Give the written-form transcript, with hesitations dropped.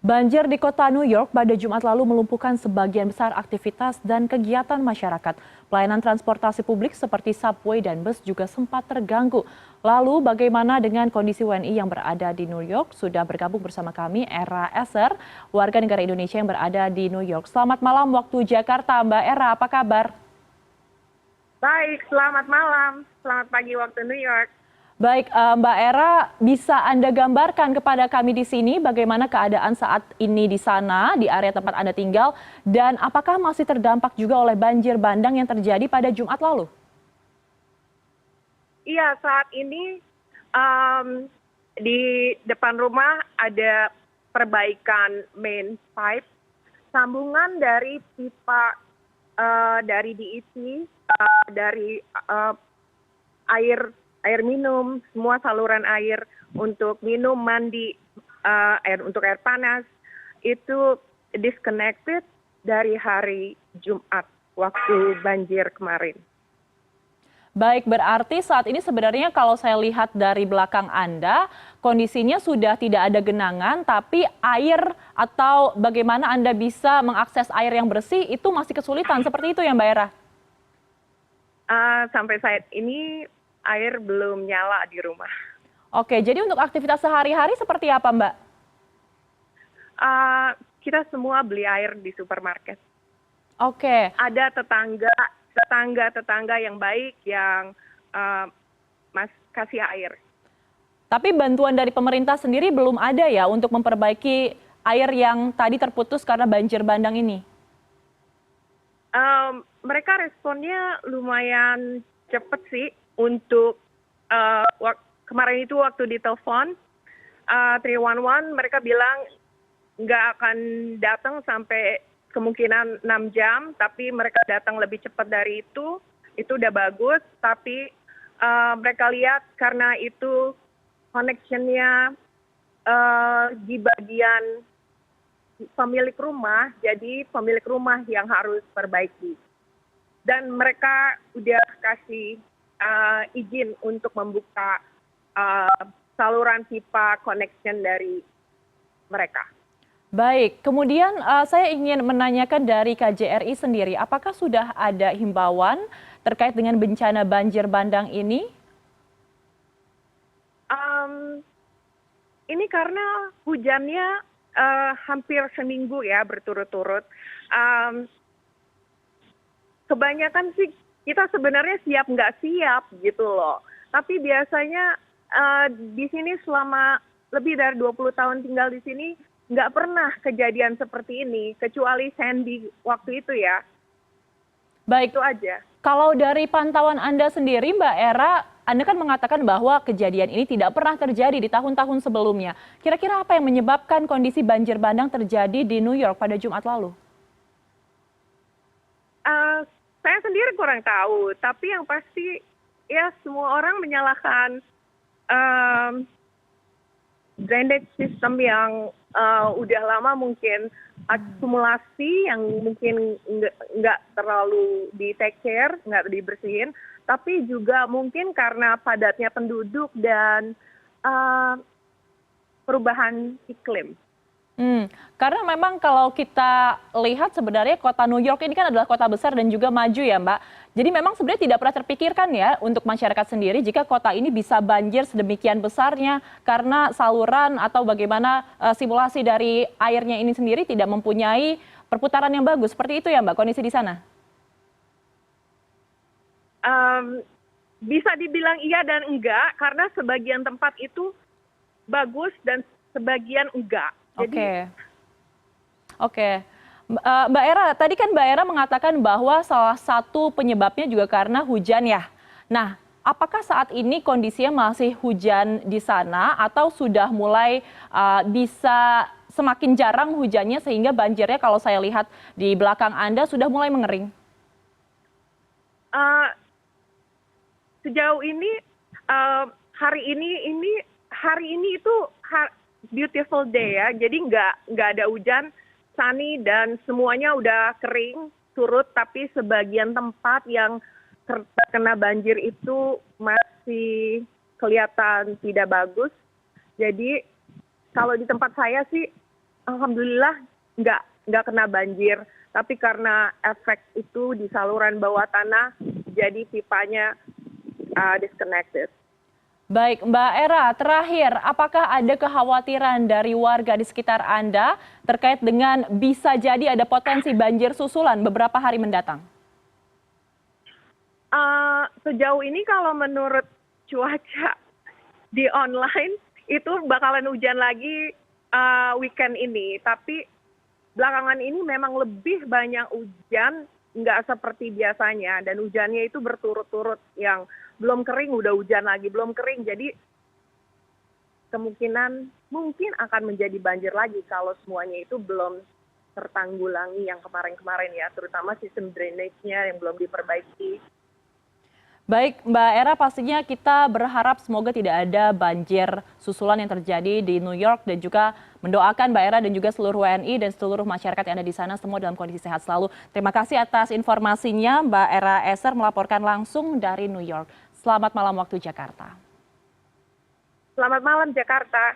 Banjir di kota New York pada Jumat lalu melumpuhkan sebagian besar aktivitas dan kegiatan masyarakat. Pelayanan transportasi publik seperti subway dan bus juga sempat terganggu. Lalu bagaimana dengan kondisi WNI yang berada di New York? Sudah bergabung bersama kami Era Eser, warga negara Indonesia yang berada di New York. Selamat malam waktu Jakarta, Mbak Era, apa kabar? Baik, selamat malam. Selamat pagi waktu New York. Baik, Mbak Era, bisa Anda gambarkan kepada kami di sini bagaimana keadaan saat ini di sana, di area tempat Anda tinggal, dan apakah masih terdampak juga oleh banjir bandang yang terjadi pada Jumat lalu? Iya, saat ini di depan rumah ada perbaikan main pipe, sambungan dari pipa dari DEC, dari air minum, semua saluran air untuk minum, mandi, untuk air panas, itu disconnected dari hari Jumat waktu banjir kemarin. Baik, berarti saat ini sebenarnya kalau saya lihat dari belakang Anda, kondisinya sudah tidak ada genangan, tapi air atau bagaimana Anda bisa mengakses air yang bersih itu masih kesulitan, seperti itu ya Mbak Era? Sampai saat ini air belum nyala di rumah. Oke, jadi untuk aktivitas sehari-hari seperti apa Mbak? Kita semua beli air di supermarket. Oke. Ada tetangga yang baik yang kasih air. Tapi bantuan dari pemerintah sendiri belum ada ya untuk memperbaiki air yang tadi terputus karena banjir bandang ini? Mereka responnya lumayan cepat sih untuk kemarin itu waktu ditelepon 311 mereka bilang nggak akan datang sampai kemungkinan 6 jam, tapi mereka datang lebih cepat dari itu udah bagus. Tapi mereka lihat karena itu connectionnya di bagian pemilik rumah, jadi pemilik rumah yang harus perbaiki. Dan mereka udah kasih izin untuk membuka saluran pipa connection dari mereka. Baik, kemudian saya ingin menanyakan dari KJRI sendiri, apakah sudah ada himbauan terkait dengan bencana banjir bandang ini? Ini karena hujannya hampir seminggu ya berturut-turut. Kebanyakan sih kita sebenarnya siap nggak siap gitu loh. Tapi biasanya di sini selama lebih dari 20 tahun tinggal di sini, nggak pernah kejadian seperti ini, kecuali Sandy waktu itu ya. Baik, itu aja. Kalau dari pantauan Anda sendiri, Mbak Era, Anda kan mengatakan bahwa kejadian ini tidak pernah terjadi di tahun-tahun sebelumnya. Kira-kira apa yang menyebabkan kondisi banjir bandang terjadi di New York pada Jumat lalu? Saya sendiri kurang tahu, tapi yang pasti ya semua orang menyalahkan drainage system yang udah lama mungkin akumulasi yang mungkin nggak terlalu di take care, nggak dibersihin, tapi juga mungkin karena padatnya penduduk dan perubahan iklim. Karena memang kalau kita lihat sebenarnya kota New York ini kan adalah kota besar dan juga maju ya Mbak. Jadi memang sebenarnya tidak pernah terpikirkan ya untuk masyarakat sendiri jika kota ini bisa banjir sedemikian besarnya karena saluran atau bagaimana simulasi dari airnya ini sendiri tidak mempunyai perputaran yang bagus. Seperti itu ya Mbak kondisi di sana? Bisa dibilang iya dan enggak karena sebagian tempat itu bagus dan sebagian enggak. Oke. Mbak Era, tadi kan Mbak Era mengatakan bahwa salah satu penyebabnya juga karena hujan ya. Nah, apakah saat ini kondisinya masih hujan di sana atau sudah mulai bisa semakin jarang hujannya sehingga banjirnya kalau saya lihat di belakang Anda sudah mulai mengering? Sejauh ini hari ini itu beautiful day ya, jadi nggak ada hujan, sunny dan semuanya udah kering surut, tapi sebagian tempat yang terkena banjir itu masih kelihatan tidak bagus. Jadi kalau di tempat saya sih alhamdulillah nggak kena banjir, tapi karena efek itu di saluran bawah tanah, jadi pipanya disconnected. Baik, Mbak Era, terakhir, apakah ada kekhawatiran dari warga di sekitar Anda terkait dengan bisa jadi ada potensi banjir susulan beberapa hari mendatang? Sejauh ini kalau menurut cuaca di online itu bakalan hujan lagi weekend ini, tapi belakangan ini memang lebih banyak hujan, nggak seperti biasanya, dan hujannya itu berturut-turut, yang belum kering udah hujan lagi, belum kering, jadi kemungkinan mungkin akan menjadi banjir lagi kalau semuanya itu belum tertanggulangi yang kemarin-kemarin ya, terutama sistem drainage-nya yang belum diperbaiki. Baik, Mbak Era, pastinya kita berharap semoga tidak ada banjir susulan yang terjadi di New York dan juga mendoakan Mbak Era dan juga seluruh WNI dan seluruh masyarakat yang ada di sana semua dalam kondisi sehat selalu. Terima kasih atas informasinya, Mbak Era Eser melaporkan langsung dari New York. Selamat malam waktu Jakarta. Selamat malam Jakarta.